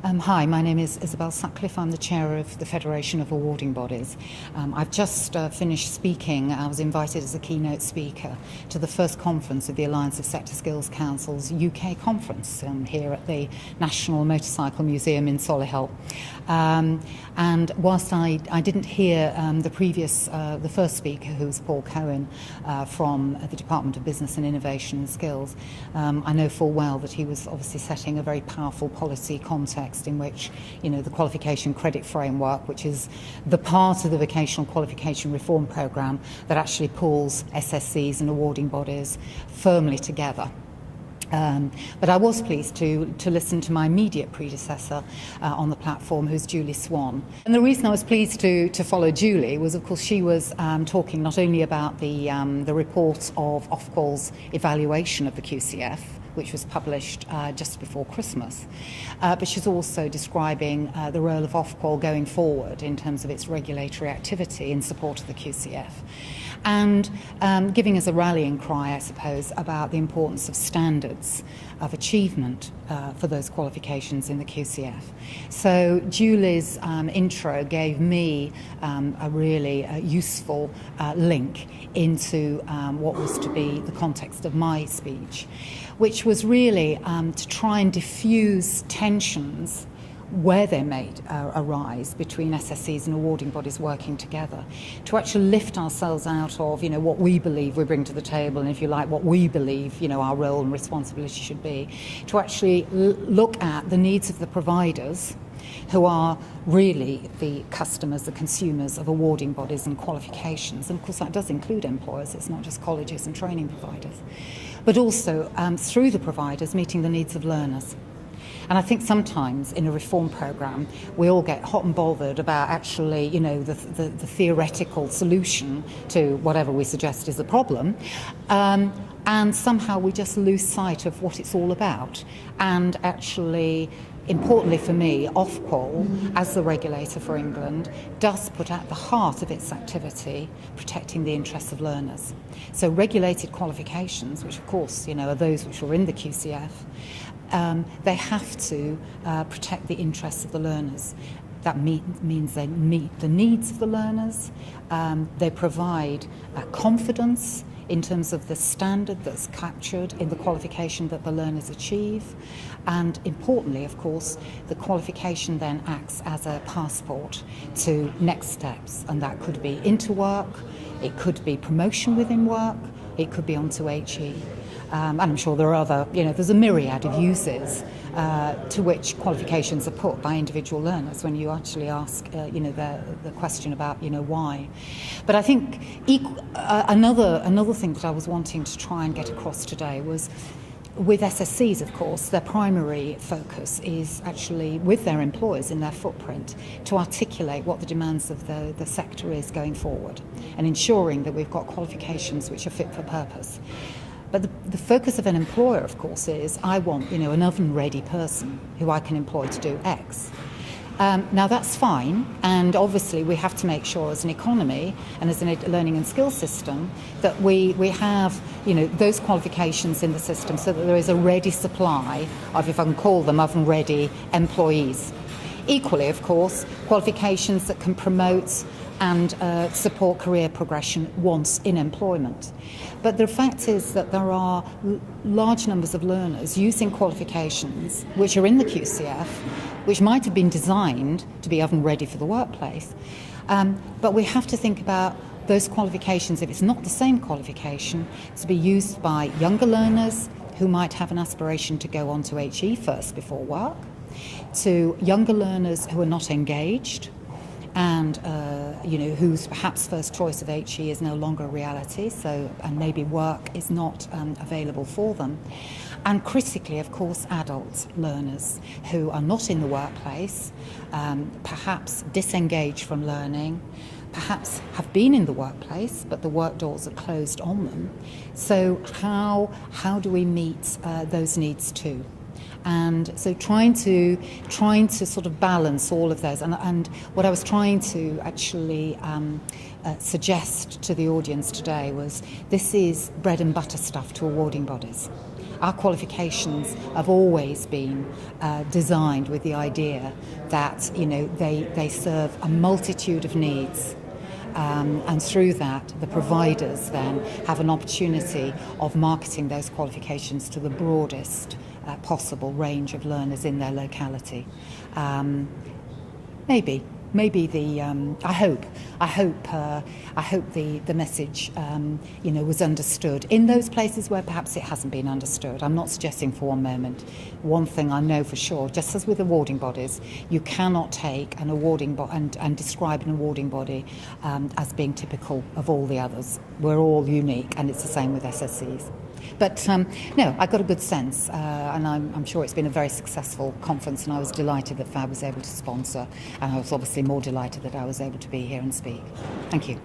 Hi, my name is Isabel Sutcliffe. I'm the chair of the Federation of Awarding Bodies. I've just finished speaking. I was invited as a keynote speaker to the first conference of the Alliance of Sector Skills Council's UK conference here at the National Motorcycle Museum in Solihull. And whilst I didn't hear the first speaker, who was Paul Cohen from the Department of Business and Innovation and Skills, I know full well that he was obviously setting a very powerful policy context in which, the qualification credit framework, which is the part of the vocational qualification reform programme that actually pulls SSCs and awarding bodies firmly together. But I was pleased to listen to my immediate predecessor on the platform, who's Julie Swan. And the reason I was pleased to follow Julie was, of course, she was talking not only about the report of Ofqual's evaluation of the QCF, which was published just before Christmas, but she's also describing the role of Ofqual going forward in terms of its regulatory activity in support of the QCF. And giving us a rallying cry, I suppose, about the importance of standards of achievement for those qualifications in the QCF. So Julie's intro gave me a really useful link into what was to be the context of my speech, which was really to try and diffuse tensions where they may arise between SSCs and awarding bodies working together, to actually lift ourselves out of, what we believe we bring to the table, and if you like, what we believe, our role and responsibility should be, to actually look at the needs of the providers, who are really the customers, the consumers of awarding bodies and qualifications. And of course that does include employers, it's not just colleges and training providers, but also through the providers meeting the needs of learners. And I think sometimes in a reform programme we all get hot and bothered about actually, the theoretical solution to whatever we suggest is the problem, and somehow we just lose sight of what it's all about. And actually, importantly for me, Ofqual, as the regulator for England, does put at the heart of its activity protecting the interests of learners. So regulated qualifications, which of course, are those which are in the QCF, they have to protect the interests of the learners. That means they meet the needs of the learners, they provide confidence in terms of the standard that's captured in the qualification that the learners achieve, and importantly, of course, the qualification then acts as a passport to next steps, and that could be into work, it could be promotion within work, it could be onto HE. And I'm sure there are other, there's a myriad of uses to which qualifications are put by individual learners when you actually ask, the question about, why. But I think another thing that I was wanting to try and get across today was, with SSCs, of course, their primary focus is actually with their employers in their footprint to articulate what the demands of the sector is going forward, and ensuring that we've got qualifications which are fit for purpose. But the focus of an employer, of course, is I want, an oven-ready person who I can employ to do X. Now that's fine, and obviously we have to make sure as an economy and as a learning and skills system that we have, those qualifications in the system so that there is a ready supply of, if I can call them, oven-ready employees. Equally, of course, qualifications that can promote and support career progression once in employment. But the fact is that there are large numbers of learners using qualifications which are in the QCF, which might have been designed to be oven ready for the workplace. But we have to think about those qualifications, if it's not the same qualification, to be used by younger learners who might have an aspiration to go on to HE first before work, to younger learners who are not engaged, and whose perhaps first choice of HE is no longer a reality, and maybe work is not available for them. And critically, of course, adult learners who are not in the workplace, perhaps disengaged from learning, perhaps have been in the workplace, but the work doors are closed on them. So how do we meet those needs too? And so trying to sort of balance all of those, and what I was trying to actually suggest to the audience today was, this is bread and butter stuff to awarding bodies. Our qualifications have always been designed with the idea that, you know, they serve a multitude of needs. And through that, the providers then have an opportunity of marketing those qualifications to the broadest possible range of learners in their locality. Maybe the I hope the message was understood in those places where perhaps it hasn't been understood. I'm not suggesting for one moment. One thing I know for sure, just as with awarding bodies, you cannot take an awarding and describe an awarding body as being typical of all the others. We're all unique, and it's the same with SSCs. But no, I got a good sense, and I'm sure it's been a very successful conference, and I was delighted that FAB was able to sponsor, and I was obviously more delighted that I was able to be here and speak. Thank you.